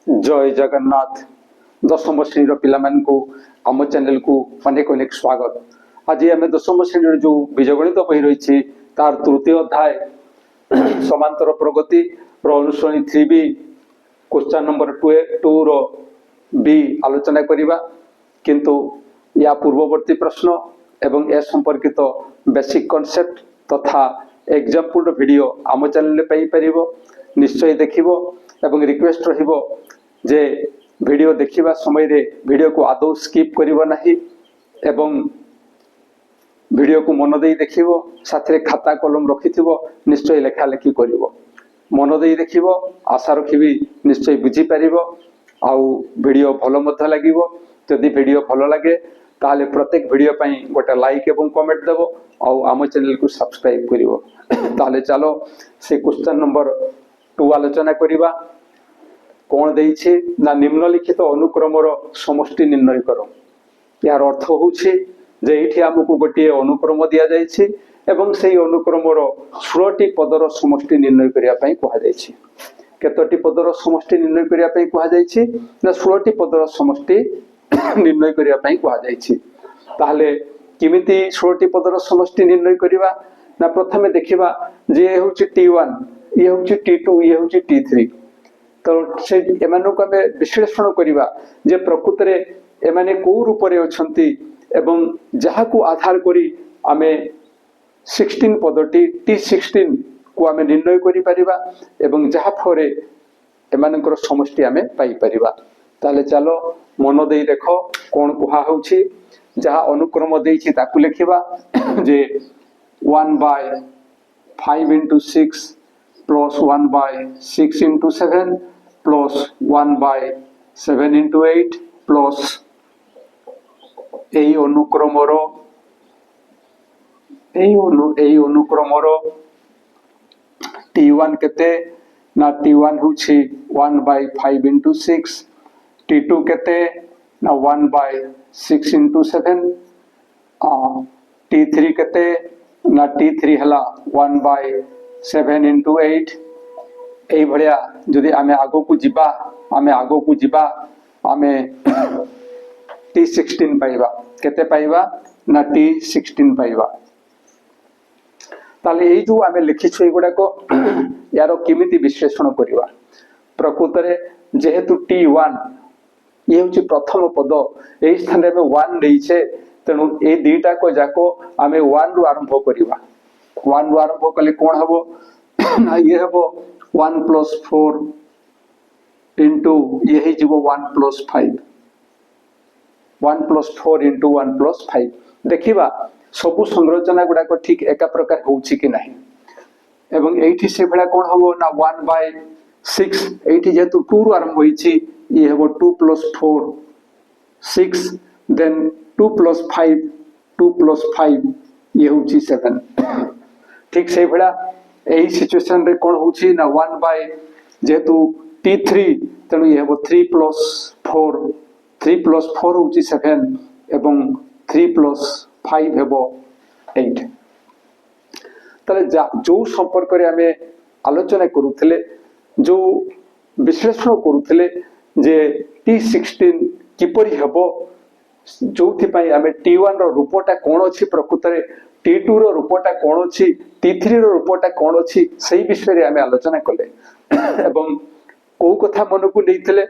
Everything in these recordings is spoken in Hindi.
जय जगन्नाथ दशम श्रेणी पिलामानकु आम चैनल को अनेक अनेक स्वागत। आज आम दशम श्रेणी जो बीजगणित बही रही तार तृतीय अध्याय समांतर प्रगति अनुश्रेणी 3B क्वेश्चन नंबर 2 रो बी आलोचना करिबा। किंतु या पूर्ववर्ती प्रश्न एवं ए संपर्कित बेसिक कॉन्सेप्ट तथा एग्जांपल वीडियो आम चैनल रे पाई परिबो। निश्चय देखिबो एवं रिक्वेस्ट रहिबो जे वीडियो देखिबा समय रे वीडियो को आदौ स्किप करिबो नाही एवं वीडियो को मन देई देखिबो। साथ रे खाता कलम रखिथिबो, निश्चय लेखा लेखी करिबो। मन देई देखिबो, आशा रखिबी निश्चय बुझी परिबो आउ वीडियो भलो मध्य लागिबो। जदि वीडियो भलो लागे ताले प्रत्येक वीडियो पई गोटे लाइक एवं कमेंट देबो आउ आम चैनल को सब्सक्राइब करिवो। ताले चलो से क्वेश्चन नंबर 2 आलोचना करिबा। कौन देइछे ना निम्नलिखित अनुक्रमर समष्टि निर्णय करो। यार अर्थ होउछे जे एठी हमकु गोटे अनुक्रम दिया जाइछे एवं सेही अनुक्रमर 16टी पदर समष्टि निर्णय करिया पई कहा जाइछे। केतोटी पदर समष्टि निर्णय करिया पई कहा जाइछे ना 16टी पदर समष्टि निर्णय करिया पई कहा जाइछे। ताहले किमिति 16टी पदर समष्टि निर्णय करिवा ना प्रथमे देखिबा जे ए होउछे T1, ये होउछे T2, ये होउछे T3। तो से एमानक आमे विश्लेषण करिवा जे प्रकृत रे एमाने को रूप रे अछंती एवं जहा को आधार करी आमे 16 पदटी T16 को आमे निर्णय करि परिबा एवं जहा फरे एमानकर समष्टि आमे पाई परिबा। ताले चलो मन देई देखो कोन कुहा होउछि। जहा अनुक्रम देइछि ताकु लेखिबा जे 1/5 into 6 plus 1/6 into 7 plus 1/7 into 8 plus এই অনুক্রমর T1 केते ना T1 होछि 1/5 into 6, T2 केते ना 1/6 into 7, T3 केते ना T3 हला 1/7 into 8। এই ভড়িয়া যদি আমি আগকু জিবা আমি T16 পাইবা। কেতে পাইবা না T16 পাইবা। তাহলে এই যে আমি লিখিছো এগুড়াক ইয়ার কিমিতি বিশ্লেষণ করিবা। প্রকৃতরে যেহেতু T1 ये हूँ प्रथम पद यही स्थान में 1 देइछे तेणु ए दुईटा को जाको आमे 1 रु आरंभ करिबा। 1 रु आरंभ कले कोन हबो ना ये हबो 1 + 4 into ये ही जीवो 1 + 5, 1 + 4 into 1 + 5। देखिबा सबु संरचना गुडा को ठीक एका प्रकार होउछि कि नाही एवं एठी से भेला कोन हबो ना 1/6 एठी जेतु 2 रु आरंभ होइछि ये हबो 2 + 4 6 देन 2 + 5 2 + 5 ये होउछि 7। ठीक से भेला एही सिचुएशन रे कोन होउछि ना 1 जेतु T3 तेणु ये हबो 3 + 4 होउछि 7 एवं 3 + 5 हेबो 8। तले जो संपर्क रे हमें आलोचना करूथिले जो विश्लेषण करूथिले जे T16 किपरि हेबो जोथि पई हमें T1 रो रूपटा कोन अछि प्रकृत रे T2 रो रूपटा कोन अछि T3 रो रूपटा कोन अछि सही विषय रे हमें आलोचना कले एवं को कथा मन को नैथिले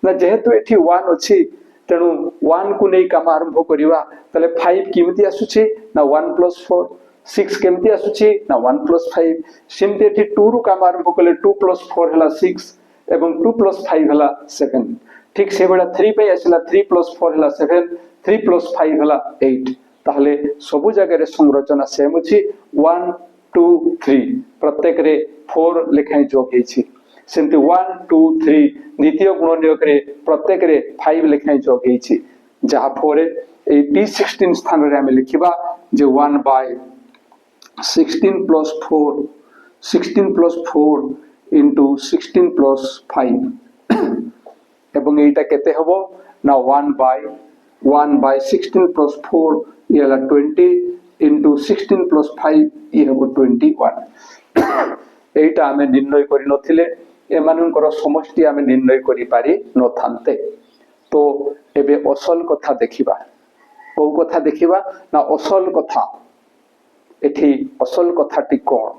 ना जेहेतु एठी 1 अछि तेणु 1 को नै काम आरंभ करिवा। तले 5 किमिति आसुछि ना 1 + 4, 6 केमिति आसुछि ना 1 + 5। सिमते एठी 2 रु काम आरंभ कले 2 + 4 हला 6 एवं 2 + 5 हला 7। ठीक से बेला 3 पे आसिला 3 + 4 हला 7, 3 + 5 हला 8। ताहले सबु जगह रे संरचना सेम अछि 1 2 3 प्रत्येक रे 4 लेखाई जोग हेछि। सेमति 1 2 3 द्वितीय गुणनियोग रे प्रत्येक रे 5 लेखाई जोग हेछि। जहा फोरे ए T16 स्थान रे हम लिखिबा जे 1/16 + 4 into 16 + 5 एवं एटा केते हबो ना 1/16 + 4 ये हला 20 into 16 + 5 ये हबो 21। एटा हमें निर्णय करि नथिले एमानंकर समष्टि आमे निर्णय करि पारि नथान्ते। तो एबे असल कथा देखिबा। को कथा देखिबा ना असल कथा। एठी असल कथाटी कोन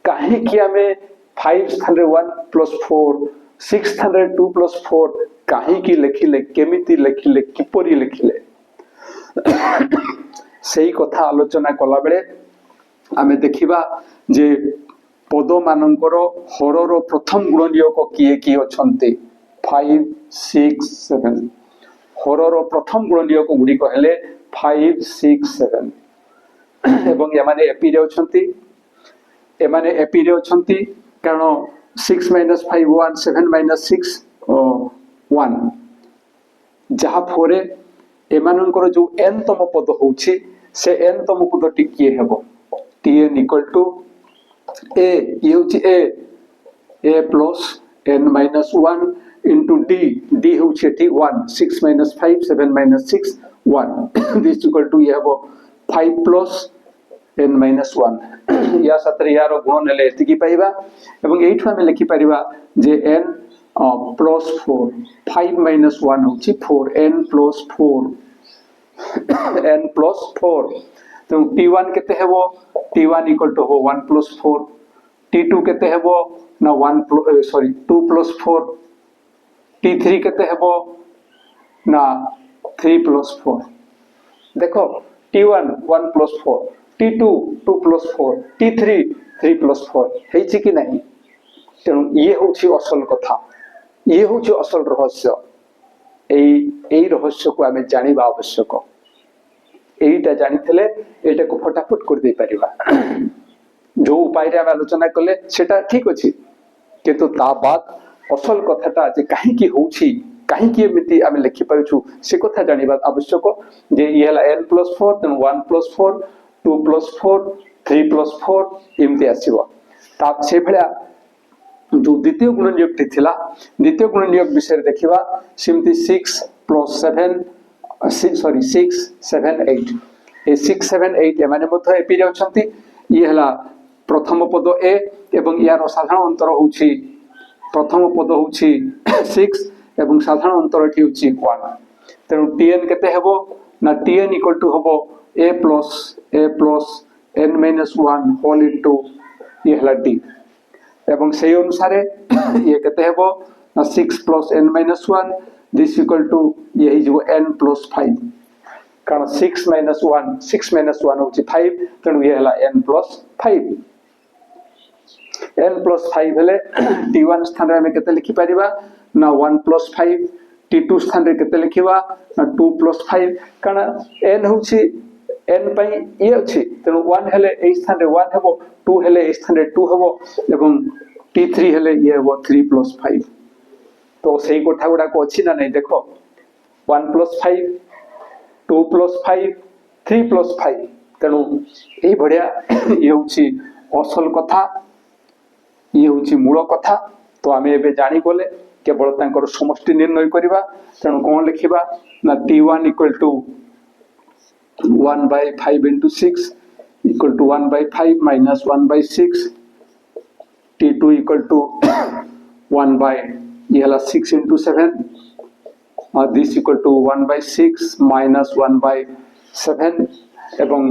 काहे कि आमे 5 स्थान रे 1 + 4 6 स्थान रे 2 + 4 काहे कि लेखिले केमिति लेखिले किपरि लेखिले सेही कथा आलोचना कला बेले आमे देखिबा जे पद मानकर हरर प्रथम गुणनियोग किए किए अछंते 5 6 7 हरर प्रथम गुणनियोग गुडी कहले 5 6 7 एवं एमाने एपी रे अछंती एमाने एपी रे अछंती कारण 6 - 5 1 7 - 6 1 जहा फोरे एमानंकर जो n तम पद होउछि से n तम पद टिकिए हेबो tn = a ये होउछि a plus n - 1 into d होउछि एठी 1 6 - 5 7 - 6 1 this equal to ये हेबो 5 plus n - 1 या साथरे यार गुण नेले एतिकी पाइबा एवं एठु हम लिखि परिबा जे n plus 4 5 - 1 होउछि 4 n plus 4 n plus 4 तो t1 केते हेबो t1 = हो 1 plus 4 t2 केते हेबो ना 2 plus 4 t3 केते हेबो ना 3 plus 4 देखो t1 1 plus 4 t2 2 plus 4 t3 3 plus 4 हेछि कि नहीं तेणु ये होछि असल कथा ये होछि असल रहस्य एई रहस्य को आमे जानिबा आवश्यक एटा जानिथिले एटा को फटाफट कर दे परिबा जो उपाय रे आलोचना कले सेटा ठीक अछि किंतु ता बाद असल कथाटा जे काहे की होछि काहे की एमिति आमे लिखि परछु से कथा जानिबा आवश्यक जे ये हला n + 4 तन 1 + 4 2 + 4 3 + 4 एमिति आसीबो ता से भलिया जो द्वितीय गुण नियोगटी थिला द्वितीय गुण नियोग विषय देखिबा सिमति 6 + 7 6 7 8 ए 6 7 8 एमाने मध्य एपी रे अछंती ये हला प्रथम पद ए एवं यार साधारण अंतर होउछि प्रथम पद होउछि 6 एवं साधारण अंतर ठी होउछि 1 तेनु tn केते हेबो ना tn = होबो a plus n - 1 whole into ये हला d एवं से अनुसार ये केते हेबो ना 6 plus n - 1 this equal to यही जो n plus 5 कारण 6 - 1 होछि 5 तेनु ये हला n plus 5 n plus 5 हेले t1 स्थान रे हम केते लिखि परिबा ना 1 plus 5 t2 स्थान रे केते लिखिबा ना 2 plus 5 कारण n होछि n पई ये अछि तेनु 1 हेले ए स्थान रे 1 हेबो 2 हेले ए स्थान रे 2 हेबो एवं t3 हेले ये हेबो 3 plus 5 तो सेही कोठा गुडा को अछि ना नै देखो 1 plus 5 2 plus 5 3 plus 5 तेनु एही बढ़िया ये होछि असल कथा ये होछि मूल कथा तो आमे एबे जानि गले केवल तांकर समष्टि निर्णय करिबा तेनु कोन लिखिबा ना t1 = 1/5 into 6 equal to 1/5 minus 1/6 t2 = 1 by ये हला 6 into 7 this equal to 1/6 minus 1/7 एवं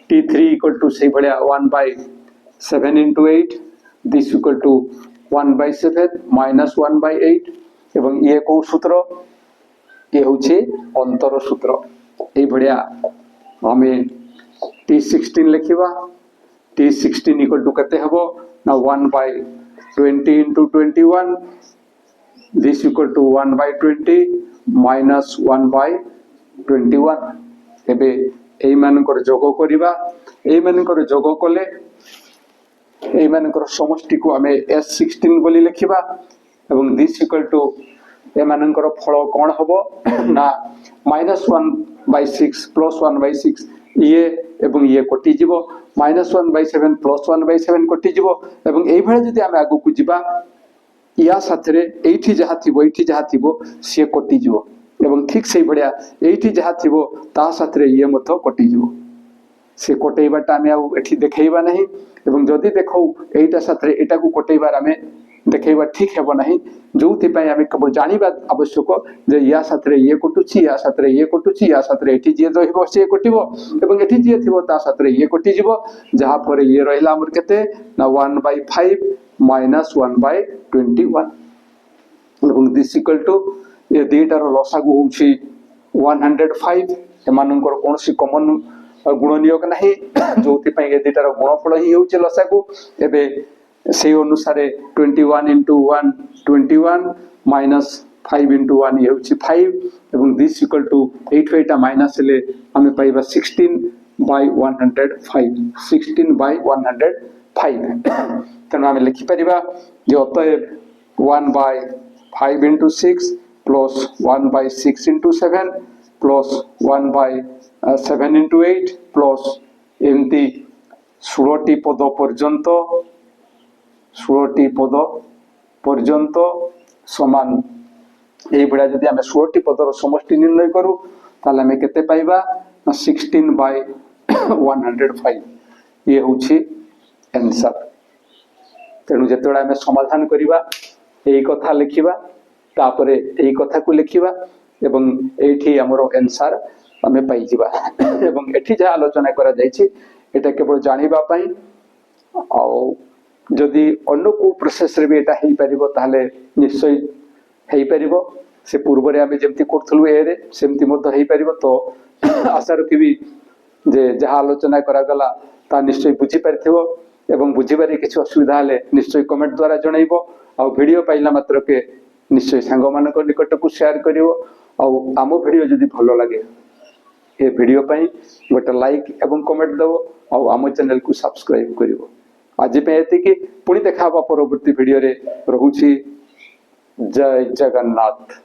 t3 = से भलिया 1/7 into 8 this equal to 1/7 minus 1/8 एवं ये को सूत्र ये होछि अंतर सूत्र ए भलिया हमें t16 लिखिबा t16 = कते हबो ना 1/20 into 21 this equal to 1/20 minus 1/21 एबे एई मानकर जोग करिबा एई मानकर जोग कले एई मानकर समष्टि को हमें s16 बोली लिखिबा एवं this equal to ए मानकर फल कोन हबो ना -1/6 + 1/6 ये एवं ये कटि जीवो -1/7 + 1/7 कटि जीवो एवं एई भळे जदि हम आगु कु जीबा या साथरे एठी जहा थिबो से कटि जीवो एवं ठीक सेही भळिया एठी जहा थिबो ता साथरे ये मथो कटि जीवो से कटैबाटा हम एठी देखैबा नहीं एवं जदि देखौ एटा साथरे एटा को कटैबार हमें देखा ठीक है नहीं जो आम केवल जाना आवश्यक जे या साथ ये कटुची या साथ ये कटुची या साथ ये जी रही सी कटो और ये जी थी साथ ये कटिज जहाँफल ये रहा आमर के 1/5 माइनस 1/21 दिस इक्वल टू ये दुईटार लसागु हूँ 105 एमानकर कौन कमन गुणनियोग ना जो ये दुईटार गुणफल ही हूँ लसागु एवं से अनुसार 21 into 1 21 माइनस 5 into 1 ये हूँ 5 एवं दिस इक्वल टू 85 माइनस ले आम पाइबा 16/105 16/105 तेणु आम लिखिपर जो अतएव 1/5 into 6 plus 1/6 into 7 plus 1/7 into 8 plus एमती 16टी पद पर्यंत 16टी पद पर्यंत समान यही भाया जदि आम 16टी पदर समष्टि निर्णय करूँ ताल आम के पाइबा 16/105 ये हूँ आंसर। तेणु जिते आम समाधान करवा यही कथा लिखा तापर यही कथा को लिखा एवं ये आमर आंसर आम पाइबा एवं एठी जहाँ आलोचना करा जायछि एटा केवल जानिबापाई जदि अन्य को प्रोसेस रे भी एटा हेई परिबो ताले निश्चय हेई परिबो से पूर्व रे आमे जेमति करथलु ए रे सेमति मध्य हेई परिबो तो आशा रखिबी जे जहाँ आलोचना करा गला ता निश्चय बुझी परिथिबो एवं बुझिबारे किछि असुविधा हले निश्चय कमेंट द्वारा जणाइबो आ वीडियो पाइला मात्र के निश्चय सांग मानक निकट को शेयर करिवो आ आमो वीडियो जदि भलो लागे ए वीडियो पई गोटे लाइक एवं कमेंट दबो आ आमो चैनल को सब्सक्राइब करिवो। आज ये पुणी देखा परवर्ती वीडियो रे रहुछि। जय जगन्नाथ।